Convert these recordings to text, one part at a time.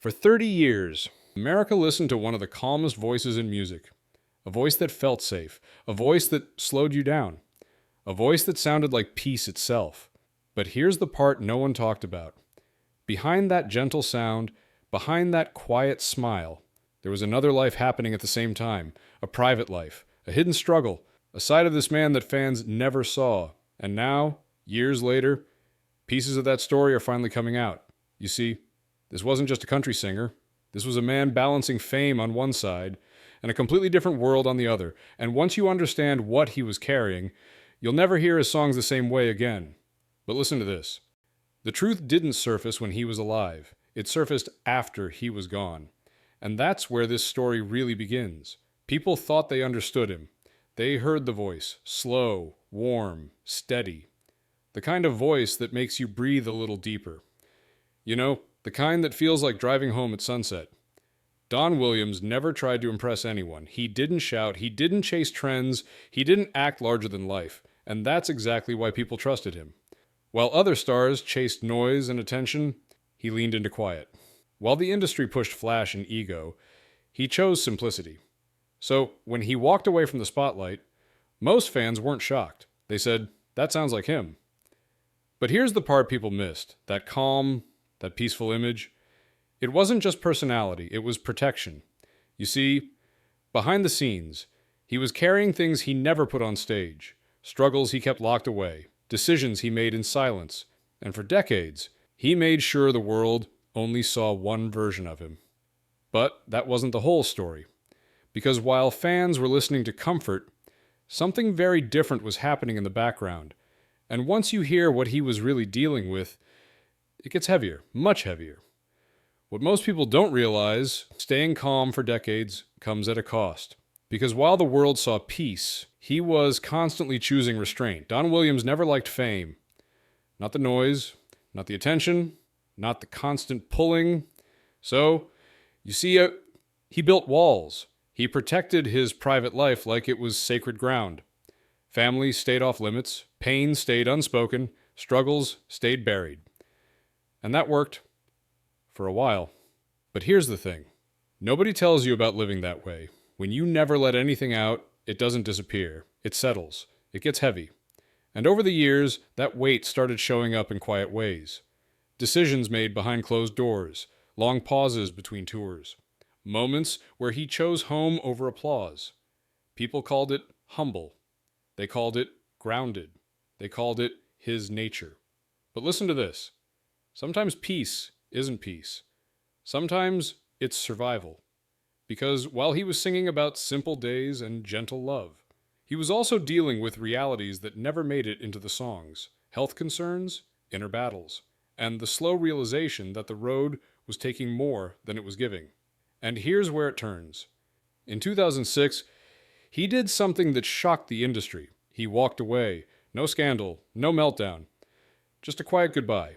For 30 years, America listened to one of the calmest voices in music. A voice that felt safe. A voice that slowed you down. A voice that sounded like peace itself. But here's the part no one talked about. Behind that gentle sound, behind that quiet smile, there was another life happening at the same time. A private life. A hidden struggle. A side of this man that fans never saw. And now, years later, pieces of that story are finally coming out. You see, this wasn't just a country singer. This was a man balancing fame on one side and a completely different world on the other. And once you understand what he was carrying, you'll never hear his songs the same way again. But listen to this. The truth didn't surface when he was alive. It surfaced after he was gone. And that's where this story really begins. People thought they understood him. They heard the voice, slow, warm, steady. The kind of voice that makes you breathe a little deeper. You know, the kind that feels like driving home at sunset. Don Williams never tried to impress anyone. He didn't shout, he didn't chase trends, he didn't act larger than life. And that's exactly why people trusted him. While other stars chased noise and attention, he leaned into quiet. While the industry pushed flash and ego, he chose simplicity. So, when he walked away from the spotlight, most fans weren't shocked. They said, "That sounds like him." But here's the part people missed. That calm, that peaceful image. It wasn't just personality, it was protection. You see, behind the scenes, he was carrying things he never put on stage. Struggles he kept locked away. Decisions he made in silence. And for decades, he made sure the world only saw one version of him. But that wasn't the whole story. Because while fans were listening to comfort, something very different was happening in the background. And once you hear what he was really dealing with, it gets heavier, much heavier. What most people don't realize, staying calm for decades comes at a cost. Because while the world saw peace, he was constantly choosing restraint. Don Williams never liked fame. Not the noise, not the attention, not the constant pulling. So, you see, he built walls. He protected his private life like it was sacred ground. Family stayed off limits, pain stayed unspoken, struggles stayed buried. And that worked for a while. But here's the thing. Nobody tells you about living that way. When you never let anything out, it doesn't disappear. It settles. It gets heavy. And over the years, that weight started showing up in quiet ways. Decisions made behind closed doors, long pauses between tours, moments where he chose home over applause. People called it humble. They called it grounded. They called it his nature. But listen to this. Sometimes peace isn't peace. Sometimes it's survival. Because while he was singing about simple days and gentle love, he was also dealing with realities that never made it into the songs. Health concerns, inner battles, and the slow realization that the road was taking more than it was giving. And here's where it turns. In 2006, he did something that shocked the industry. He walked away. No scandal, no meltdown. Just a quiet goodbye.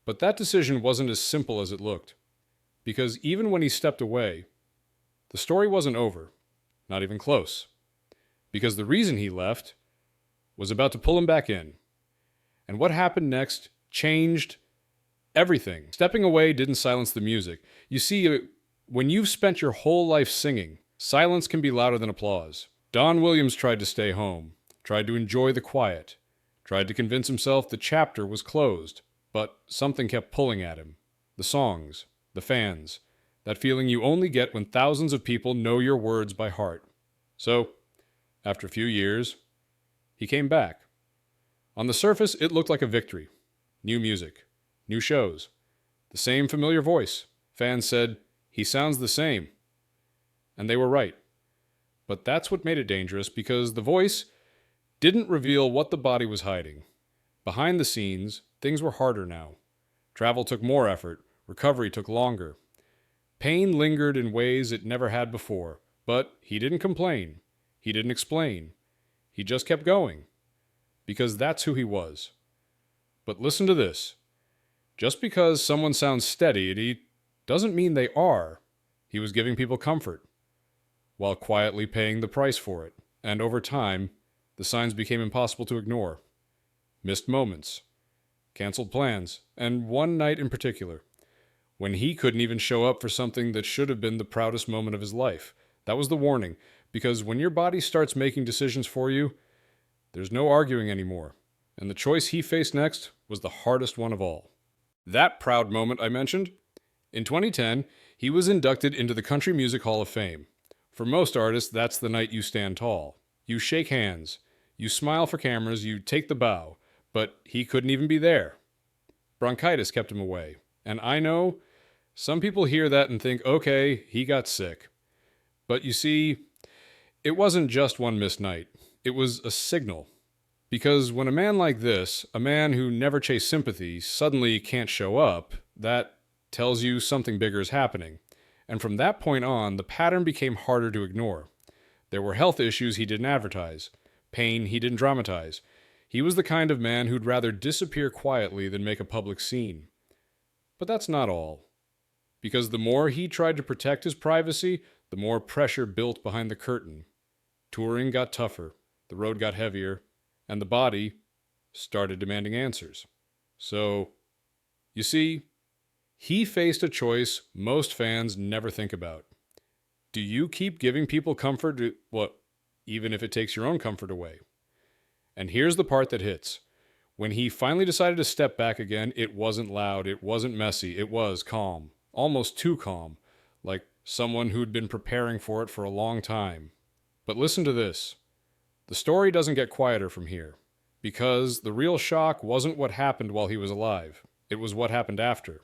But that decision wasn't as simple as it looked. Because even when he stepped away, the story wasn't over. Not even close. Because the reason he left was about to pull him back in. And what happened next changed everything. Stepping away didn't silence the music. You see, when you've spent your whole life singing, silence can be louder than applause. Don Williams tried to stay home, tried to enjoy the quiet, tried to convince himself the chapter was closed, but something kept pulling at him. The songs, the fans, that feeling you only get when thousands of people know your words by heart. So, after a few years, he came back. On the surface, it looked like a victory. New music, new shows, the same familiar voice. Fans said, "He sounds the same." And they were right. But that's what made it dangerous, because the voice didn't reveal what the body was hiding. Behind the scenes, things were harder now. Travel took more effort. Recovery took longer. Pain lingered in ways it never had before. But he didn't complain. He didn't explain. He just kept going. Because that's who he was. But listen to this. Just because someone sounds steady, it doesn't mean they are. He was giving people comfort, while quietly paying the price for it. And over time, the signs became impossible to ignore. Missed moments, canceled plans, and one night in particular, when he couldn't even show up for something that should have been the proudest moment of his life. That was the warning, because when your body starts making decisions for you, there's no arguing anymore. And the choice he faced next was the hardest one of all. That proud moment I mentioned, in 2010, he was inducted into the Country Music Hall of Fame. For most artists, that's the night you stand tall. You shake hands, you smile for cameras, you take the bow, but he couldn't even be there. Bronchitis kept him away. And I know some people hear that and think, okay, he got sick. But you see, it wasn't just one missed night. It was a signal. Because when a man like this, a man who never chased sympathy, suddenly can't show up, that tells you something bigger is happening. And from that point on, the pattern became harder to ignore. There were health issues he didn't advertise, pain he didn't dramatize. He was the kind of man who'd rather disappear quietly than make a public scene. But that's not all. Because the more he tried to protect his privacy, the more pressure built behind the curtain. Touring got tougher, the road got heavier, and the body started demanding answers. So, you see, he faced a choice most fans never think about. Do you keep giving people comfort, even if it takes your own comfort away? And here's the part that hits. When he finally decided to step back again, it wasn't loud, it wasn't messy, it was calm. Almost too calm, like someone who'd been preparing for it for a long time. But listen to this. The story doesn't get quieter from here, because the real shock wasn't what happened while he was alive. It was what happened after.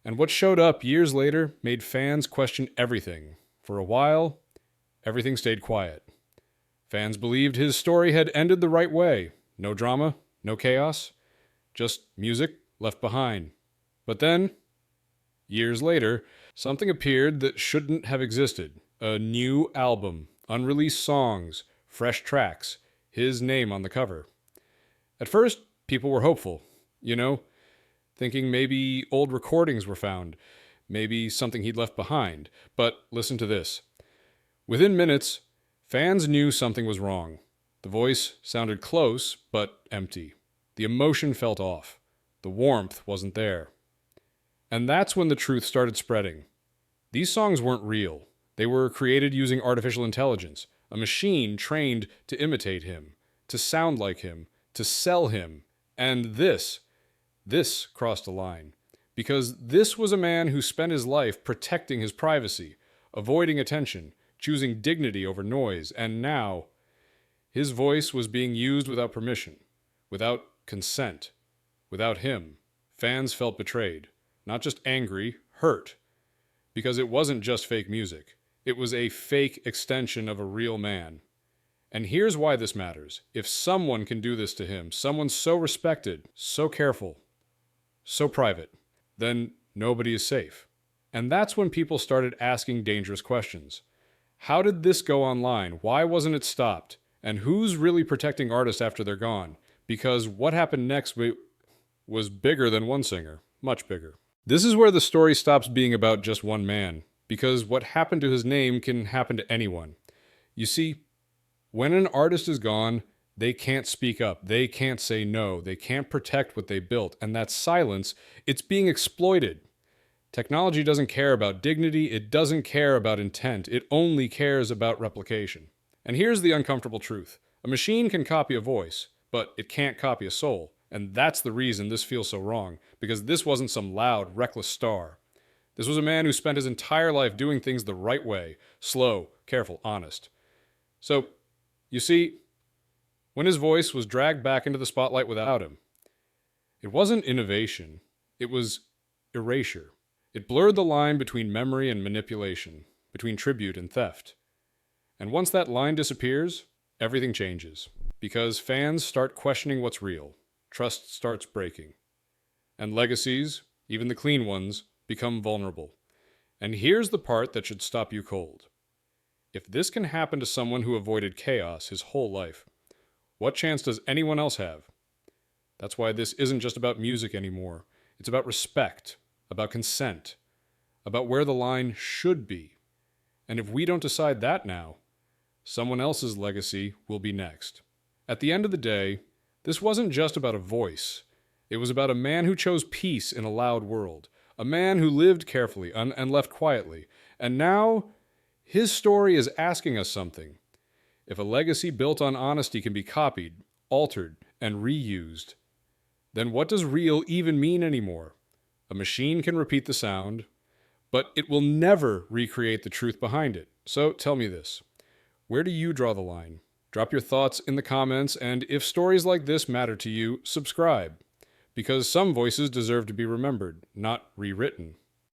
And what showed up years later made fans question everything. For a while, everything stayed quiet. Fans believed his story had ended the right way. No drama, no chaos, just music left behind. But then, years later, something appeared that shouldn't have existed. A new album, unreleased songs, fresh tracks, his name on the cover. At first, people were hopeful, thinking maybe old recordings were found, maybe something he'd left behind. But listen to this. Within minutes, fans knew something was wrong. The voice sounded close, but empty. The emotion felt off. The warmth wasn't there. And that's when the truth started spreading. These songs weren't real. They were created using artificial intelligence, a machine trained to imitate him, to sound like him, to sell him. And this crossed a line. Because this was a man who spent his life protecting his privacy, avoiding attention, choosing dignity over noise, and now his voice was being used without permission, without consent, without him. Fans felt betrayed, not just angry, hurt, because it wasn't just fake music. It was a fake extension of a real man. And here's why this matters. If someone can do this to him, someone so respected, so careful, so private, then nobody is safe. And that's when people started asking dangerous questions. How did this go online? Why wasn't it stopped? And who's really protecting artists after they're gone? Because what happened next was bigger than one singer, much bigger. This is where the story stops being about just one man, because what happened to his name can happen to anyone. You see, when an artist is gone, they can't speak up, they can't say no, they can't protect what they built, and that silence, it's being exploited. Technology doesn't care about dignity, it doesn't care about intent, it only cares about replication. And here's the uncomfortable truth. A machine can copy a voice, but it can't copy a soul. And that's the reason this feels so wrong, because this wasn't some loud, reckless star. This was a man who spent his entire life doing things the right way, slow, careful, honest. So, you see, when his voice was dragged back into the spotlight without him, it wasn't innovation, it was erasure. It blurred the line between memory and manipulation, between tribute and theft. And once that line disappears, everything changes, because fans start questioning what's real. Trust starts breaking. And legacies, even the clean ones, become vulnerable. And here's the part that should stop you cold. If this can happen to someone who avoided chaos his whole life, what chance does anyone else have? That's why this isn't just about music anymore. It's about respect, about consent, about where the line should be. And if we don't decide that now, someone else's legacy will be next. At the end of the day, this wasn't just about a voice. It was about a man who chose peace in a loud world. A man who lived carefully and left quietly. And now, his story is asking us something. If a legacy built on honesty can be copied, altered, and reused, then what does real even mean anymore? A machine can repeat the sound, but it will never recreate the truth behind it. So tell me this. Where do you draw the line? Drop your thoughts in the comments, and if stories like this matter to you, subscribe. Because some voices deserve to be remembered, not rewritten.